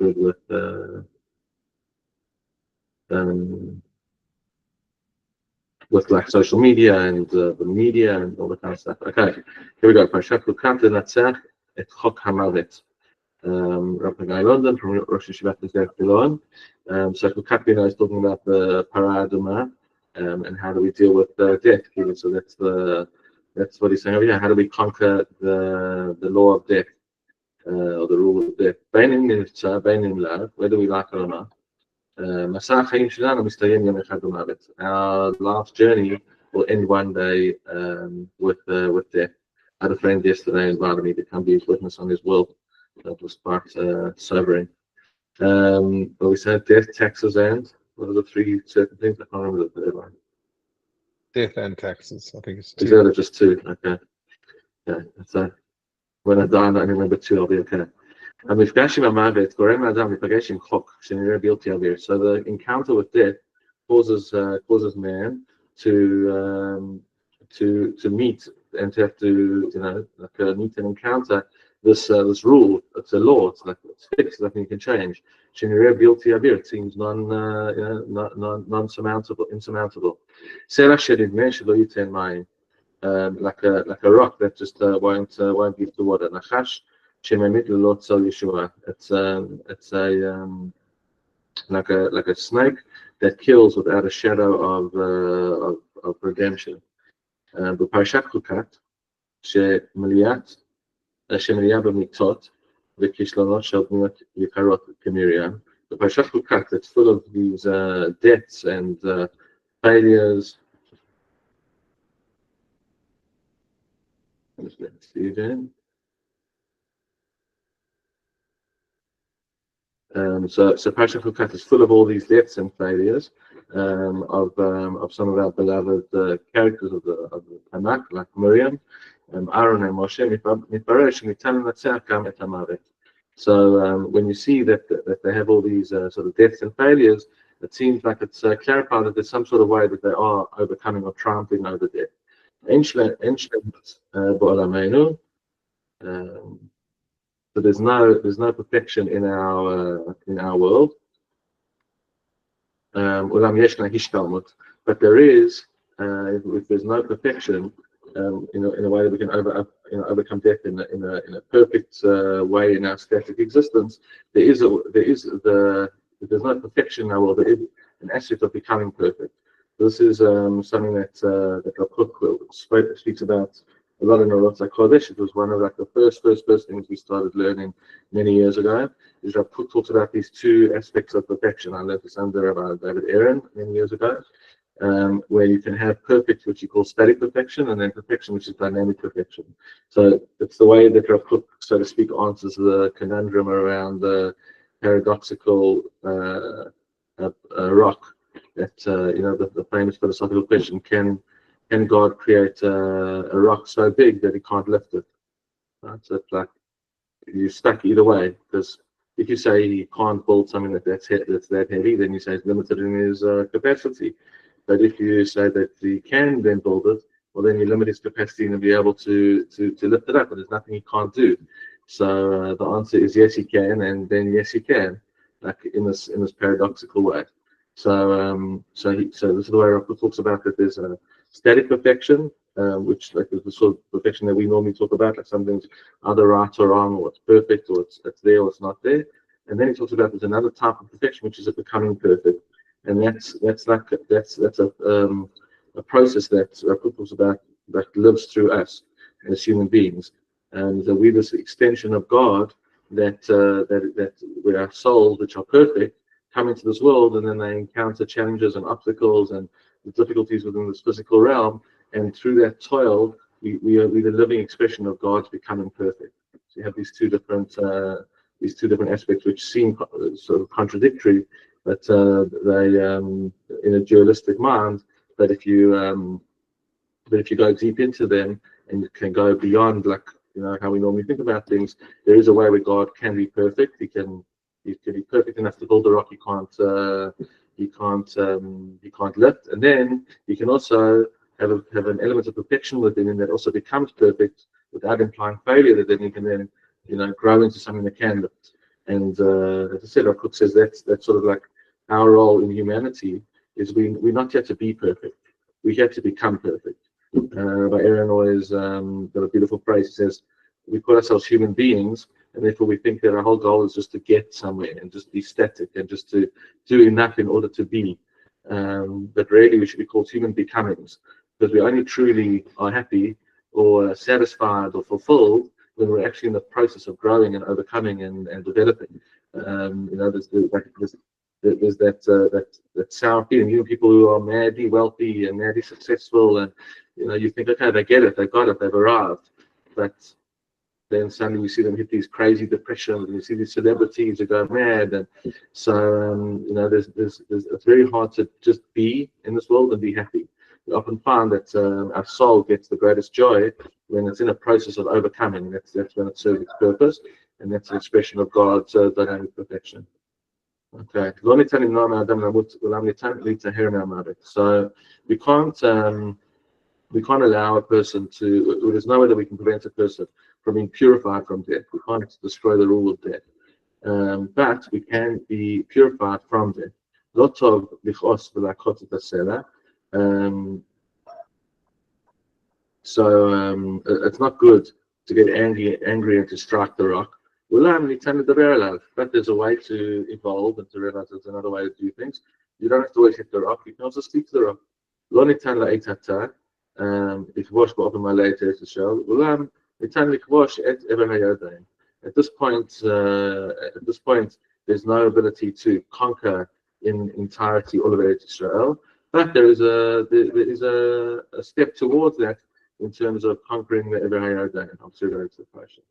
good with like social media and the media and all that kind of stuff. Okay, here we go. Parashat Chukat lenatzach et chok hamavet. Rav Chagai Londin from Rosh Yeshivat Londin. So Chukat, is talking about the paraduma and how do we deal with death. So that's what he's saying over here. How do we conquer the law of death or the rule of death? Bein in nivtza, bein in lav, whether we like it or not. Our life's journey will end one day with death. I had a friend yesterday invited me to come be his witness on his will. That was quite sobering. But we said death, taxes, and what are the three certain things? I can't remember the third one. Death and taxes. I think it's two. Is that just two? Okay. Yeah. So when I die, I only remember two. I'll be okay. So the encounter with death causes man to meet and to have to meet and encounter this rule. It's a law. It's like it's fixed. Nothing you can change. It seems insurmountable. Like a rock that just won't give the water. It's like a snake that kills without a shadow of redemption. But Parashat Chukat, שמלאה במיתות וכישלונות של דמויות יקרות כמרים. The Parashat Chukat, that's full of these deaths and failures. Let's see again. So Parashat Chukat is full of all these deaths and failures of some of our beloved characters of the Tanakh, like Miriam, Aaron and Moshe. So when you see that they have all these sort of deaths and failures, it seems like it's clarified that there's some sort of way that they are overcoming or triumphing over death. So there's no perfection in our world. But there is, if there's no perfection, in a way that we can overcome death in a perfect way in our static existence, if there's no perfection in our world, there is an aspect of becoming perfect. This is something that Rav Kook speaks about a lot in Torat. It was one of the first things we started learning many years ago. Is Rav Kook talks about these two aspects of perfection. I learned this under David Aaron many years ago, where you can have perfect, which you call static perfection, and then perfection, which is dynamic perfection. So it's the way that Rav Kook, so to speak, answers the conundrum around the paradoxical rock. That the famous philosophical question: Can God create a rock so big that He can't lift it? Right? So it's like you're stuck either way, because if you say He can't build something that's that heavy, then you say it's limited in His capacity. But if you say that He can then build it, well, then you limit His capacity and be able to lift it up, and there's nothing He can't do. So the answer is yes, He can, and then yes, He can, like in this paradoxical way. So this is the way Rav Kook talks about that. There's a static perfection, which like is the sort of perfection that we normally talk about, like something's either right or wrong, or it's perfect, or it's there, or it's not there. And then he talks about there's another type of perfection, which is a becoming perfect, and that's a process that Rav Kook talks about that lives through us as human beings, and that we're this extension of God that we're our souls, which are perfect, come into this world, and then they encounter challenges and obstacles and the difficulties within this physical realm, and through that toil, we are the living expression of God's becoming perfect. So you have these two different aspects which seem sort of contradictory, but they in a dualistic mind. But if you go deep into them and you can go beyond, like how we normally think about things, there is a way where God can be perfect. He can be perfect enough to build a rock he can't lift, and then he can also have an element of perfection within him that also becomes perfect without implying failure. That then he can grow into something that can lift. And as I said, Rav Kook says that's sort of like our role in humanity is we're not here to be perfect. We're here to become perfect. But Aaron always got a beautiful phrase. He says, we call ourselves human beings, and therefore we think that our whole goal is just to get somewhere and just be static and just to do enough in order to be. But really, we should be called human becomings, because we only truly are happy or satisfied or fulfilled when we're actually in the process of growing and overcoming and developing. There's that sour feeling. Even people who are madly wealthy and madly successful, and you think, okay, they get it, they got it, they've arrived, but then suddenly you see them hit these crazy depressions, and you see these celebrities who go mad, and so it's very hard to just be in this world and be happy. We often find that our soul gets the greatest joy when it's in a process of overcoming. That's when it serves its purpose, and that's an expression of God's dynamic perfection. Okay. So we can't allow a person to. There's no way that we can prevent a person from being purified from death. We can't destroy the rule of death, but we can be purified from death. It's not good to get angry and to strike the rock. But there's a way to evolve and to realize there's another way to do things. You don't have to always hit the rock. You can also speak to the rock. לכבוש באופן מלא את ארץ ישראל, אולם ניתן לכבוש את עבר הירדן. At this point, there's no ability to conquer in entirety all of Eretz Israel, but there is a step towards that in terms of conquering the Ever HaYarden. I'll see that the question.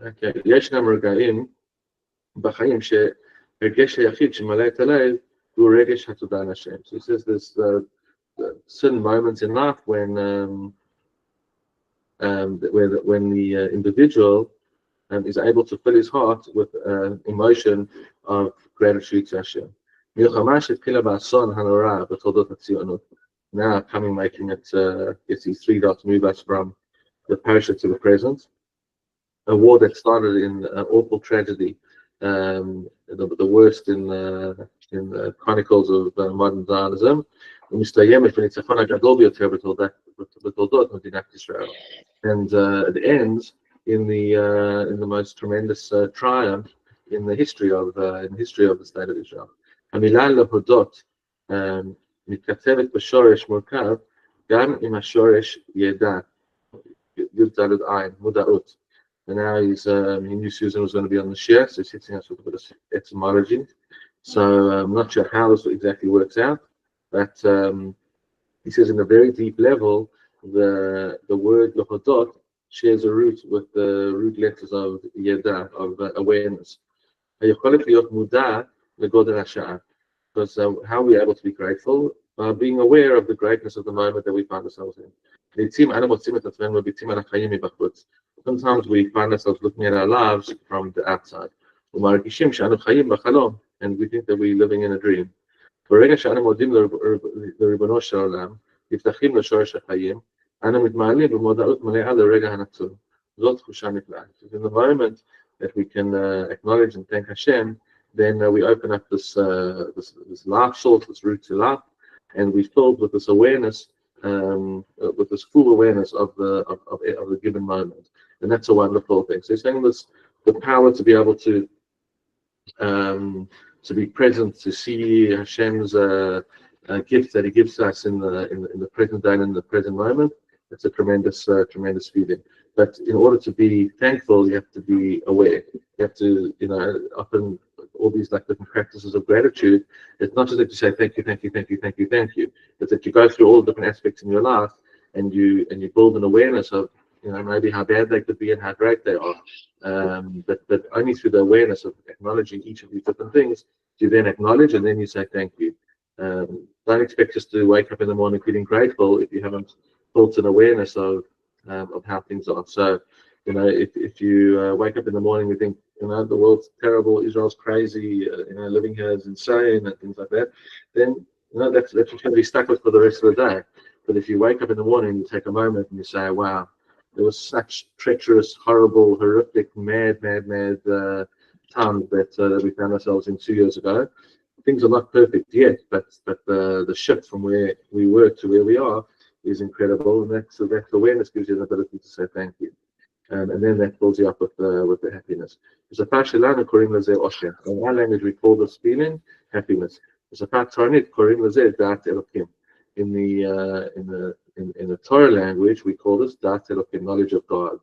Okay, ישנם רגעים בחיים שהרגש היחיד שמלא את הלב הוא רגש התודה להשם. So he says there's certain moments in life when the individual is able to fill his heart with emotion of gratitude to Hashem. Now making it, it's these three dots move us from the parasha to the present. A war that started in an awful tragedy, the worst in the chronicles of modern Zionism. ומסתיימת בניצחון הגדול ביותר בתולדות מדינת ישראל. And it ends in the most tremendous triumph in the history of the state of Israel. המילה להודות מתכתבת בשורש מורכב גם עם השורש ידע, י"ד עין, מודעות. And now he knew Susan was going to be on the share, so he's hitting us with a bit of etymology. So I'm not sure how this exactly works out. But he says in a very deep level, the word Yohodot shares a root with the root letters of Yeda, of awareness. Because how are we able to be grateful? By being aware of the greatness of the moment that we find ourselves in. Sometimes we find ourselves looking at our lives from the outside. And we think that we're living in a dream. ברגע שאנו מודים לריבונו של עולם, נפתחים לשורש החיים, אנו מתמעלים במודעות מלאה לרגע הנצור. זאת תחושה נפלאה. In the moment that we can acknowledge and thank Hashem, then we open up this life source, this root to life, and we're filled with this awareness, with this full awareness of the given moment. And that's a wonderful thing. So he's saying this, the power to be able to be present, to see Hashem's gift that He gives us in the present day and in the present moment. It's a tremendous feeling. But in order to be thankful, you have to be aware. You have to, often all these like different practices of gratitude. It's not just that you say thank you, thank you, thank you, thank you, thank you. It's that you go through all the different aspects in your life and you build an awareness of maybe how bad they could be and how great they are. But only through the awareness of acknowledging each of these different things, you then acknowledge and then you say thank you. Don't expect us to wake up in the morning feeling grateful if you haven't built an awareness of how things are. So, if you wake up in the morning and think, the world's terrible, Israel's crazy, living here is insane and things like that, then that's what you're going to be stuck with for the rest of the day. But if you wake up in the morning and you take a moment and you say, wow, there was such treacherous, horrible, horrific, mad times that we found ourselves in 2 years ago. Things are not perfect yet, but the shift from where we were to where we are is incredible, and that awareness gives you the ability to say thank you, and then that fills you up with the happiness. So in our language we call this feeling happiness. In the Torah language we call this dat Elokim, knowledge of God.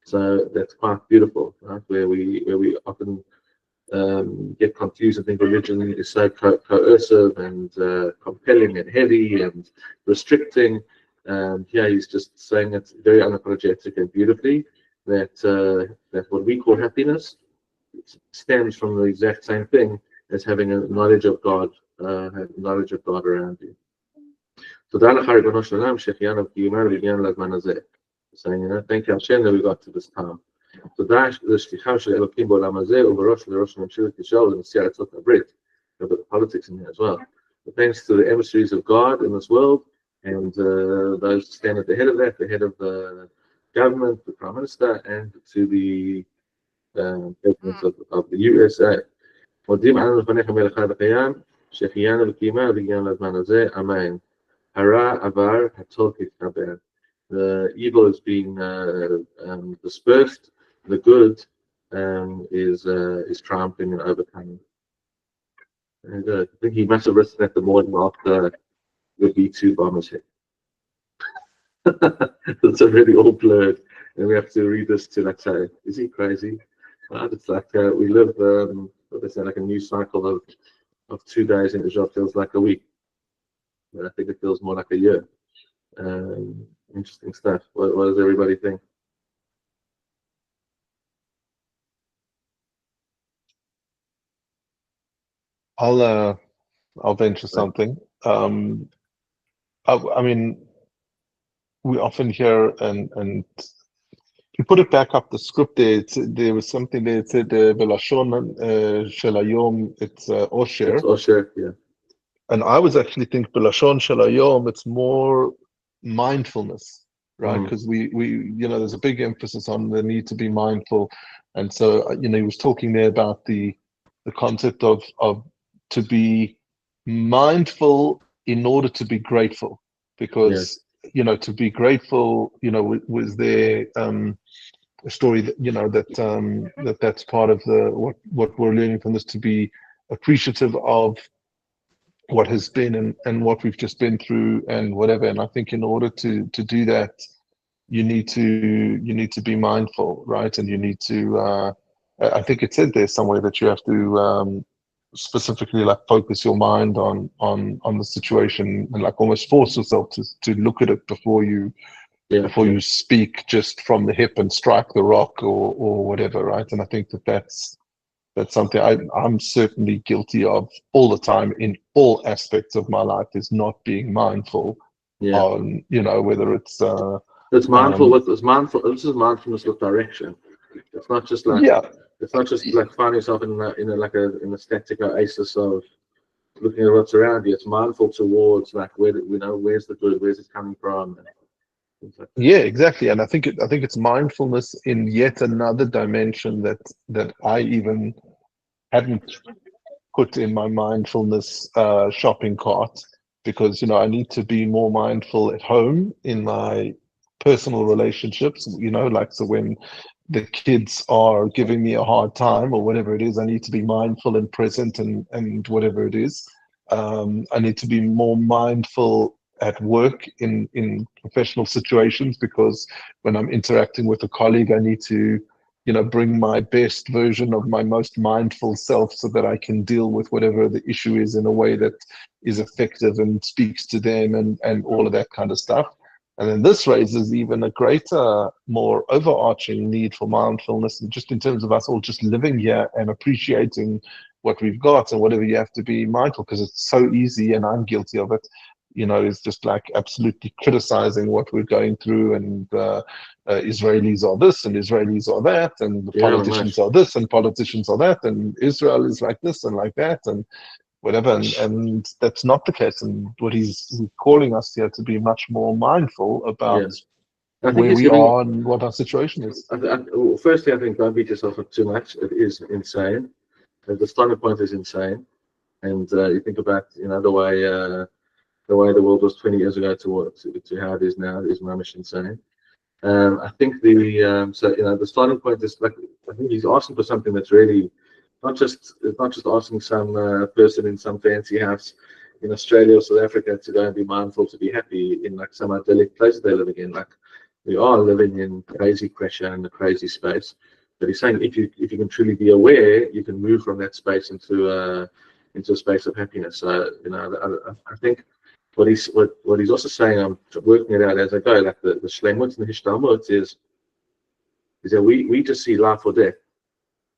So that's quite beautiful, right? Where we often get confused and think religion is so coercive and compelling and heavy and restricting. Here he's just saying it very unapologetic and beautifully that what we call happiness stems from the exact same thing as having a knowledge of God, knowledge of God around you. Saying, thank you Hashem that we got to this time. תודה לשליחם של אלוקים בעולם הזה ובראש לראש ממשלת ישראל ונשיא ארצות הברית. The politics in here as well. But thanks to the emissaries of God in this world and those who stand at the head of that, the head of the government, the Prime Minister, and to the president of the USA. מודים אנו לפניך מלך חי וקיים, שהחיינו וקיימה והגיענו לזמן הזה, אמן. הרע עבר, הטוב התקבל. The evil is being dispersed. The good is triumphing and overcoming. And I think he must have written that the morning after the B-2 bombers hit. It's already all blurred, and we have to read this to like say, is he crazy? It's like we live, what they say, like a news cycle of 2 days in Israel feels like a week. But I think it feels more like a year. Interesting stuff. What does everybody think? I'll venture something. I mean, we often hear and you put it back up the script there. There was something there. It said "Belashon shel hayom." It's osher. It's osher, yeah. And I was actually thinking "Belashon shel hayom." It's more mindfulness, right? Because we there's a big emphasis on the need to be mindful, and so he was talking there about the concept of to be mindful in order to be grateful, because to be grateful, was there a story that that's part of what we're learning from this, to be appreciative of what has been and what we've just been through and whatever. And I think in order to do that, you need to be mindful, right? And you need to I think it said there somewhere that you have to specifically like focus your mind on the situation and like almost force yourself to look at it before you you speak just from the hip and strike the rock or whatever, right? And I think that's something I'm certainly guilty of all the time in all aspects of my life, is not being mindful on whether it's mindful this is mindfulness with direction. It's not just like it's not just like finding yourself in a static oasis of looking at what's around you. It's mindful towards like where's the good, where's it coming from. Yeah, exactly. And I think it's mindfulness in yet another dimension that I even hadn't put in my mindfulness shopping cart, because I need to be more mindful at home in my personal relationships, like, so when the kids are giving me a hard time or whatever it is, I need to be mindful and present and whatever it is. I need to be more mindful at work in professional situations, because when I'm interacting with a colleague, I need to bring my best version of my most mindful self so that I can deal with whatever the issue is in a way that is effective and speaks to them and all of that kind of stuff. And then this raises even a greater, more overarching need for mindfulness, just in terms of us all just living here and appreciating what we've got, and whatever you have to be mindful, because it's so easy, and I'm guilty of it, is just like absolutely criticizing what we're going through, and Israelis are this and Israelis are that, and the politicians are this and politicians are that, and Israel is like this and like that, and whatever, and that's not the case. And what he's calling us here to be much more mindful about I think where it's we giving. are and what our situation is. Well, firstly, I think don't beat yourself up too much. It is insane. The starting point is insane, and you think about the way the world was 20 years ago to how it is now is mamish insane. I think the starting point is like I think he's asking for something that's really not just asking some person in some fancy house in Australia or South Africa to go and be mindful to be happy in like some idyllic place they're living in. Like we are living in crazy pressure and a crazy space. But he's saying if you can truly be aware, you can move from that space into a space of happiness. So I think what he's also saying, I'm working it out as I go. Like the shlemut and the hishtalmut is that we just see life or death,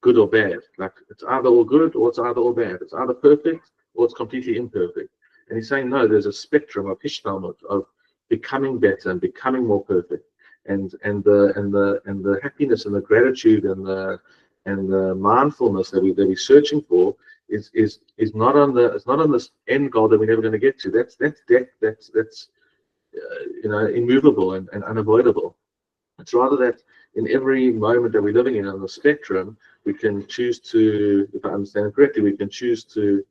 good or bad. Like it's either all good or it's either all bad. It's either perfect or it's completely imperfect. And he's saying no, there's a spectrum of hishtalmut of becoming better and becoming more perfect, and the happiness and the gratitude and the mindfulness that we're searching for is not on this end goal that we're never going to get to. That's immovable and unavoidable. It's rather that in every moment that we're living in on the spectrum, we can choose to, if I understand it correctly, we can choose to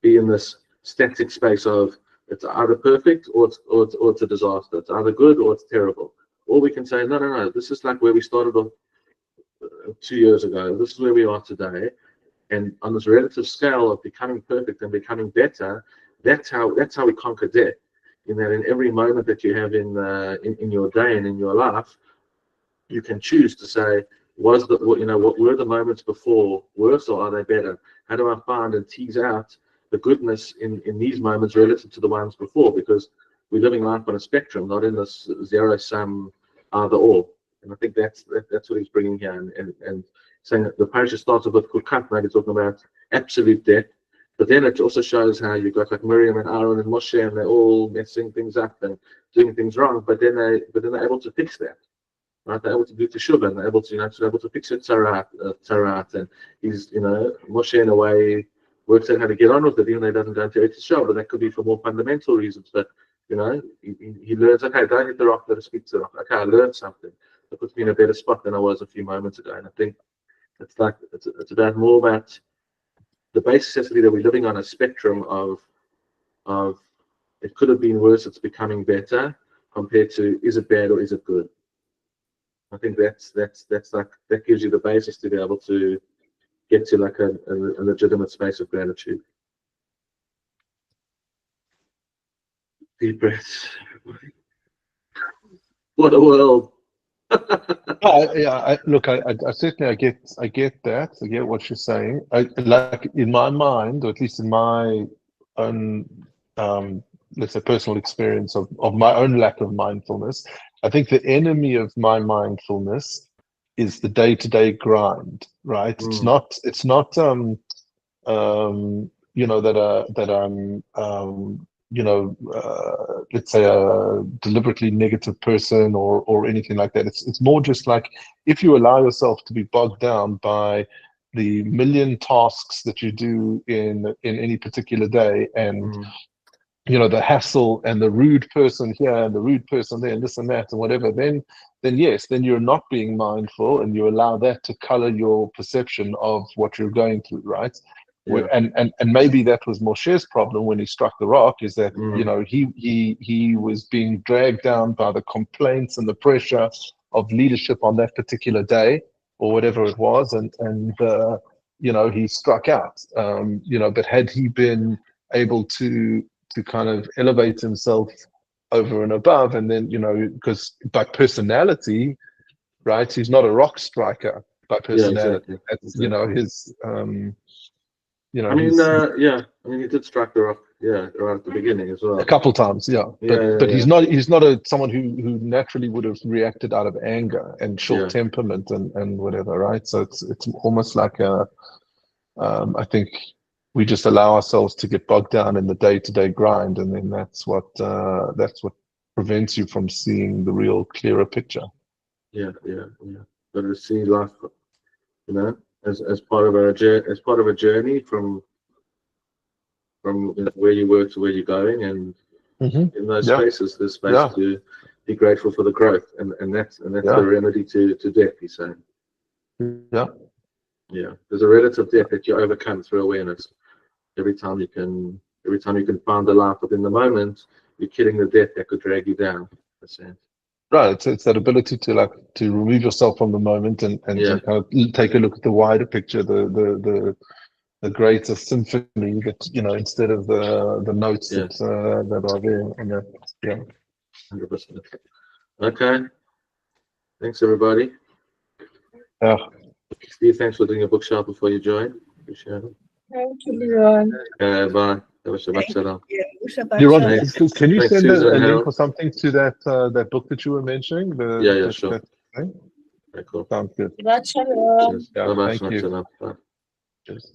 be in this static space of it's either perfect or it's a disaster. It's either good or it's terrible. Or we can say, no. This is like where we started off 2 years ago. This is where we are today. And on this relative scale of becoming perfect and becoming better, that's how we conquer death. In that, in every moment that you have in your day and in your life, you can choose to say, what were the moments before worse or are they better? How do I find and tease out the goodness in these moments relative to the ones before? Because we're living life on a spectrum, not in this zero sum either or. And I think that's what he's bringing here and saying that the parasha starts with Chukat, maybe talking about absolute death, but then it also shows how you've got like Miriam and Aaron and Moshe, and they're all messing things up and doing things wrong, but then they're able to fix that. Right, they're able to do teshuvah, and they're able to fix it Torat, and he's Moshe in a way works out how to get on with it, even though he doesn't go into Eretz Yisrael, but that could be for more fundamental reasons. But he learns, okay, don't hit the rock, let us speak to the rock. Okay, I learned something that puts me in a better spot than I was a few moments ago. And I think it's about more about the basic necessity that we're living on a spectrum of it could have been worse, it's becoming better, compared to is it bad or is it good. I think that's like that gives you the basis to be able to get to like a legitimate space of gratitude. Deep breaths. What a world! Look, I certainly I get that. I get what you're saying. Like in my mind, or at least in my own let's say personal experience of my own lack of mindfulness, I think the enemy of my mindfulness is the day-to-day grind, right? It's not that I'm let's say a deliberately negative person or anything like that. It's more just like if you allow yourself to be bogged down by the million tasks that you do in any particular day, and the hassle and the rude person here and the rude person there and this and that and whatever, then yes, then you're not being mindful, and you allow that to color your perception of what you're going through, right? Yeah. And maybe that was Moshe's problem when he struck the rock, is that he was being dragged down by the complaints and the pressure of leadership on that particular day or whatever it was, and he struck out. But had he been able to kind of elevate himself over and above, and then because by personality, right, he's not a rock striker by personality. Exactly. His I mean, he did strike the rock, right at the beginning as well. A couple times, but he's not someone who naturally would have reacted out of anger and short temperament and whatever, right? So it's almost like I think we just allow ourselves to get bogged down in the day-to-day grind, and then that's what prevents you from seeing the real clearer picture. Yeah. But to see life, as part of a journey from where you were to where you're going, and in those spaces, there's space be grateful for the growth, and that's the remedy to death. He's saying. Yeah. Yeah. There's a relative death that you overcome through awareness. Every time you can find the life within the moment, you're killing the death that could drag you down. Right. It's that ability to remove yourself from the moment and kind of take a look at the wider picture, the greater symphony that instead of the notes that are there. And 100%. Okay. Thanks everybody. Yeah. Steve, thanks for doing a bookshop before you join. Appreciate it. Thank you, Leon. Bye. Have a Shabbat Shalom. Leon, can you Thanks, send Susan a and link Harold. or something to that book that you were mentioning? Sure. Okay, Very cool. sounds good. Shabbat Shalom. Yeah, Bye-bye. thank Shabbat you. Shalom. Bye. Cheers.